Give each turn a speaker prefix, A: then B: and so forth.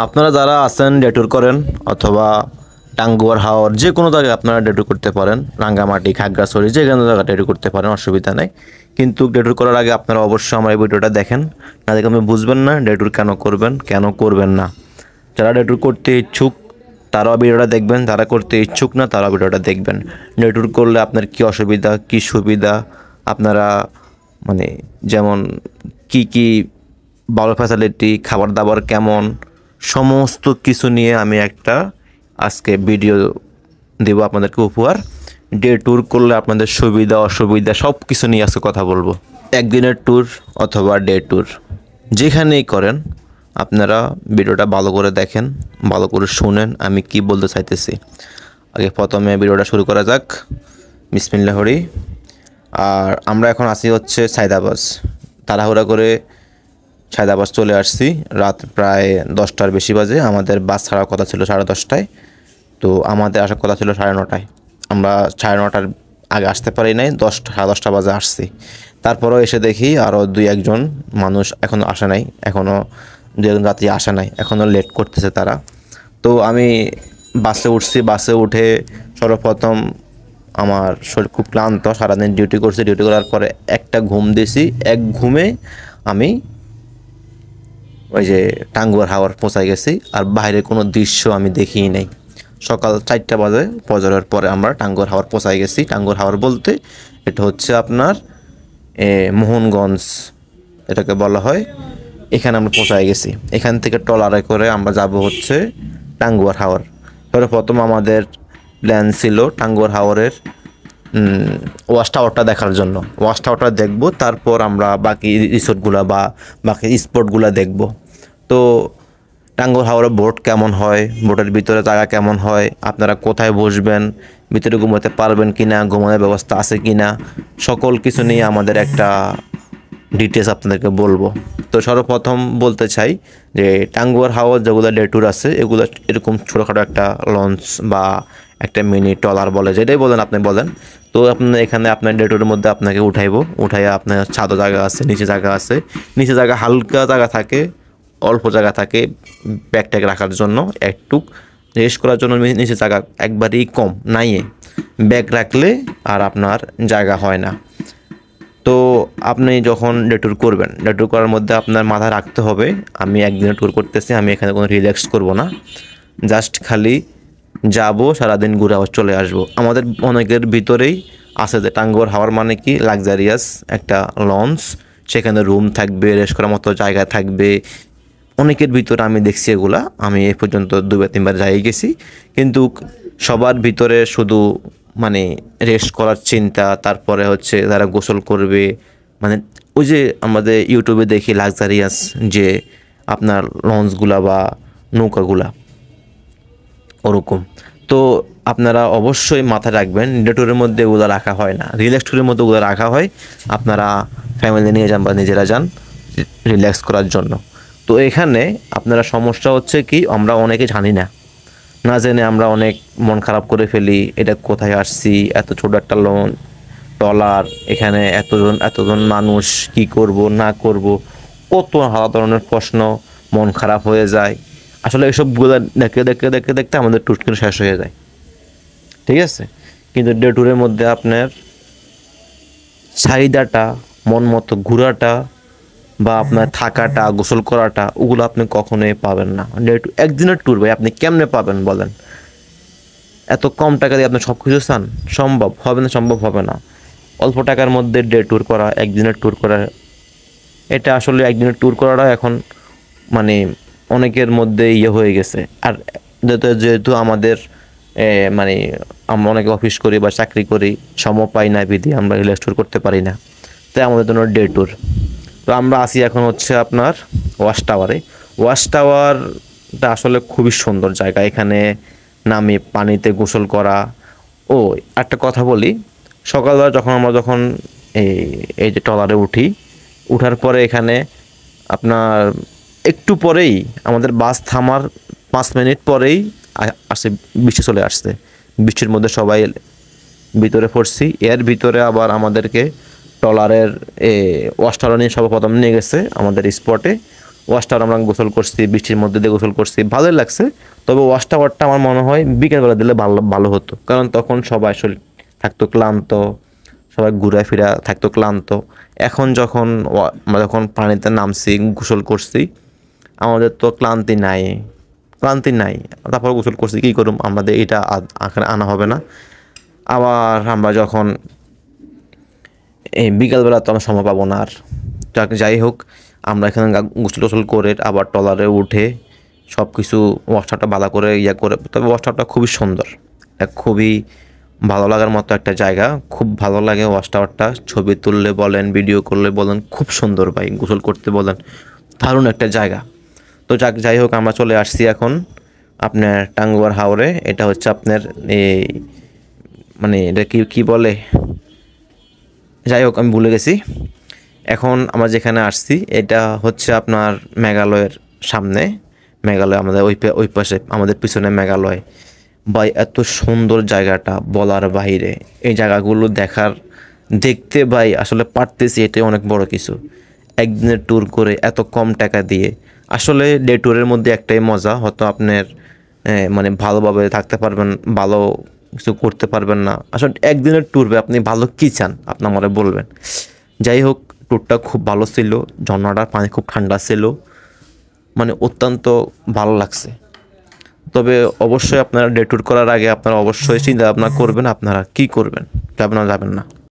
A: আপনারা যারা আছেন ডেটুর করেন অথবা টাঙ্গুয়ার হাওর যে কোনো জায়গায় আপনারা ডেটুর করতে পারেন, রাঙ্গামাটি খাগড়াছড়ি যে কোনো জায়গায় ডেটুর করতে পারেন, অসুবিধা নেই। কিন্তু ডেটুর করার আগে আপনারা অবশ্যই আমার এই ভিডিওটা দেখেন, না দেখে আপনি বুঝবেন না ডেটুর কেন করবেন কেন করবেন না। যারা ডেটুর করতে ইচ্ছুক তারাও ভিডিওটা দেখবেন, যারা করতে ইচ্ছুক না তারাও ভিডিওটা দেখবেন। ডেটুর করলে আপনার কী অসুবিধা কী সুবিধা, আপনারা মানে যেমন কি ভালো ফ্যাসিলিটি, খাবার দাবার কেমন, সমস্ত কিছু নিয়ে আমি একটা আজকে ভিডিও দেব আপনাদেরকে উপহার। ডে ট্যুর করলে আপনাদের সুবিধা অসুবিধা সব কিছু নিয়ে আজকে কথা বলবো। একদিনের ট্যুর অথবা ডে ট্যুর যেখানেই করেন আপনারা ভিডিওটা ভালো করে দেখেন, ভালো করে শুনেন আমি কি বলতে চাইতেছি। আগে প্রথমে ভিডিওটা শুরু করা যাক। বিসমিল্লাহ হরি। আর আমরা এখন আসি হচ্ছে সায়দাবাস। তাড়াহুড়া করে সায়দাবাস চলে আসছি, রাত প্রায় 10টার বেশি বাজে। আমাদের বাস ছাড়ার কথা ছিল 10:30টায়, তো আমাদের আসার কথা ছিল 9:30টায়। আমরা 9:30টার আগে আসতে পারি নাই, 10-10:30 বাজে আসছি। তারপরেও এসে দেখি আরও 2-1জন মানুষ এখনও আসে নাই, এখনও 2-1 যাত্রী আসে নাই, এখনও লেট করতেছে তারা। তো আমি বাসে উঠছি। বাসে উঠে সর্বপ্রথম আমার শরীর খুব ক্লান্ত, সারাদিন ডিউটি করছি। ডিউটি করার পরে একটা ঘুম দিয়েছি। এক ঘুমে আমি ওই যে টাঙ্গুয়ার হাওর পৌঁছায় গেছি। আর বাইরে কোনো দৃশ্য আমি দেখিই নাই। সকাল 4টা বাজে ফজরের পরে আমরা টাঙ্গুয়ার হাওর পৌঁছায় গেছি। টাঙ্গুয়ার হাওর বলতে এটা হচ্ছে আপনার মোহনগঞ্জ এটাকে বলা হয়। এখানে আমরা পৌঁছায় গেছি। এখান থেকে ট্রলারে করে আমরা যাব হচ্ছে টাঙ্গুয়ার হাওর। প্রথম আমাদের প্ল্যান ছিল টাঙ্গুয়ার হাওরের ওয়াচ টাওয়ারটা দেখার জন্য। ওয়াচ টাওয়ারটা দেখব, তারপর আমরা বাকি রিসোর্টগুলো বা বাকি স্পটগুলো দেখব। তো টাঙ্গুয়ার হাওরে বোট কেমন হয়, বোটের ভিতরে জায়গা কেমন হয়, আপনারা কোথায় বসবেন, ভিতরে ঘুমাতে পারবেন কি না, ঘুমানোর ব্যবস্থা আছে কি না, সকল কিছু নিয়ে আমাদের একটা ডিটেলস আপনাদেরকে বলবো। তো সর্বপ্রথম বলতে চাই যে টাঙ্গুয়ার হাওর যেগুলো ডে ট্যুর আছে এগুলো এরকম ছোটোখাটো একটা লঞ্চ বা একটা মিনি ট্রলার বলে, যেটাই বলেন আপনি বলেন। তো আপনার এখানে আপনার ডে ট্যুরের মধ্যে আপনাকে উঠাইয়া আপনার ছাদও জায়গা আছে, নিচে জায়গা আছে। নিচে জায়গা হালকা জায়গা থাকে, অল্প জায়গা থাকে ব্যাগ ট্যাগ রাখার জন্য, একটু রেস্ট করার জন্য নিচে জায়গা একবারেই কম নাইয়ে। ব্যাগ রাখলে আর আপনার জায়গা হয় না। তো আপনি যখন ডে ট্যুর করবেন, ডে ট্যুর করার মধ্যে আপনার মাথায় রাখতে হবে আমি একদিনে ট্যুর করতেছি, আমি এখানে কোনো রিল্যাক্স করব না, জাস্ট খালি যাব, সারাদিন ঘুরে আবার চলে আসব। আমাদের অনেকের ভিতরেই আছে যে টাঙ্গুয়ার হাওর মানে কি লাক্সারিয়াস একটা লঞ্চ, সেখানে রুম থাকবে, রেস্ট করার মতো জায়গা থাকবে। অনেকের ভিতরে আমি দেখছি এগুলা, আমি এই পর্যন্ত 2-3বার যাই গেছি, কিন্তু সবার ভিতরে শুধু মানে রেস্ট করার চিন্তা, তারপরে হচ্ছে তারা গোসল করবে, মানে ওই যে আমাদের ইউটিউবে দেখি লাক্সারিয়াস যে আপনার লঞ্চগুলা বা নৌকাগুলা ওরকম। তো আপনারা অবশ্যই মাথায় রাখবেন ডে ট্যুরের মধ্যে এগুলো রাখা হয় না, রিল্যাক্স ট্যুরের মধ্যে ওগুলো রাখা হয়। আপনারা ফ্যামিলি নিয়ে যান বা নিজেরা যান রিল্যাক্স করার জন্য। তো এখানে আপনারা সমস্যা হচ্ছে কি, আমরা অনেকে জানি না, না জেনে আমরা অনেক মন খারাপ করে ফেলি। এটা কোথায় আসছি, এত ছোট একটা ট্রলার, এখানে এতজন মানুষ, কি করব না করব, কত হাজার ধরনের প্রশ্ন, মন খারাপ হয়ে যায়। আসলে এসবগুলো দেখতে দেখতে দেখতে দেখতে আমাদের ট্যুর কিন্তু শেষ হয়ে যায়, ঠিক আছে। কিন্তু ডে ট্যুরের মধ্যে আপনার চাহিদাটা, মন মতো ঘোরাটা বা আপনার থাকাটা, গোসল করাটা, ওগুলো আপনি কখনোই পাবেন না। একদিনের ট্যুর ভাই আপনি কেমনে পাবেন বলেন? এত কম টাকা দিয়ে আপনি সব কিছু চান, সম্ভব হবে না, সম্ভব হবে না। অল্প টাকার মধ্যে ডে ট্যুর করা, একদিনের ট্যুর করা, এটা আসলে একদিনের ট্যুর করাটা এখন মানে অনেকের মধ্যে হয়ে গেছে। আর যেহেতু আমাদের মানে আমরা অনেকে অফিস করি বা চাকরি করি, সময় পাই না বিধি আমরা রিল্যাক্স ট্যুর করতে পারি না, তাই আমাদের জন্য ডে ট্যুর। তো আমরা আসি এখন হচ্ছে আপনার ওয়াচ টাওয়ারে। ওয়াচ টাওয়ারটা আসলে খুবই সুন্দর জায়গা, এখানে নামে পানিতে গোসল করা। ও একটা কথা বলি, সকালবেলা যখন এই যে ট্রলারে উঠার পরে এখানে আপনার একটু পরেই আমাদের বাস থামার 5 মিনিট পরেই আসে বৃষ্টি চলে আসছে। বৃষ্টির মধ্যে সবাই ভিতরে পড়ছি। এর ভিতরে আবার আমাদেরকে ট্রলারের ওয়াচ টাওয়ার নিয়ে সর্বপ্রথম নিয়ে গেছে আমাদের স্পটে। ওয়াচ টাওয়ার আমরা গোসল করছি, বৃষ্টির মধ্যে দিয়ে গোসল করছি, ভালোই লাগছে। তবে ওয়াচ টাওয়ারটা আমার মনে হয় বিকেলবেলা দিলে ভালো ভালো হতো, কারণ তখন সবাই শরীর থাকতো ক্লান্ত, সবাই ঘুরাফেরা থাকতো ক্লান্ত। এখন যখন আমরা যখন পানিতে নামছি, গোসল করছি, আমাদের তো ক্লান্তি নাই, ক্লান্তি নাই। তারপর গোসল করছি, কী করুম, আমাদের এটা আঁকড়ে আনা হবে না। আবার আমরা যখন এই বিকালবেলা তো আমরা সময় পাবো না আর। যাই হোক, আমরা এখানে গোসল টোসল করে আবার ট্রলারে উঠে সব কিছু ওয়াশটা ভালো করে করে, তবে ওয়াশটা খুবই সুন্দর, খুবই ভালো লাগার মতো একটা জায়গা, খুব ভালো লাগে ওয়াচ টাওয়ারটা। ছবি তুললে বলেন, ভিডিও করলে বলেন, খুব সুন্দর ভাই, গোসল করতে বলেন, দারুণ একটা জায়গা। তো যাই হোক, আমরা চলে আসছি এখন আপনার টাঙ্গুয়ার হাওরে। এটা হচ্ছে আপনার এই মানে এটা কি বলে, যাই হোক আমি ভুলে গেছি। এখন আমরা যেখানে আসছি এটা হচ্ছে আপনার মেঘালয়ের সামনে, মেঘালয় আমাদের ওই পাশে, আমাদের পিছনে মেঘালয়। ভাই এত সুন্দর জায়গাটা বলার বাইরে, এই জায়গাগুলো দেখতে ভাই আসলে পারতেছি, এটাই অনেক বড় কিছু। একদিনের ট্যুর করে এত কম টাকা দিয়ে, আসলে ডে ট্যুরের মধ্যে একটাই মজা, হয়তো আপনার মানে ভালোভাবে থাকতে পারবেন, ভালো কিছু করতে পারবেন না। আসলে একদিনের ট্যুরে আপনি ভালো কী চান আপনি আমারে বলবেন। যাই হোক, ট্যুরটা খুব ভালো ছিল, ঝর্ণাটার পানি খুব ঠান্ডা ছিল, মানে অত্যন্ত ভালো লাগছে। তবে অবশ্যই আপনারা ডে ট্যুর করার আগে আপনারা অবশ্যই চিন্তা ভাবনা করবেন আপনারা কী করবেন, যাবেন না যাবেন না।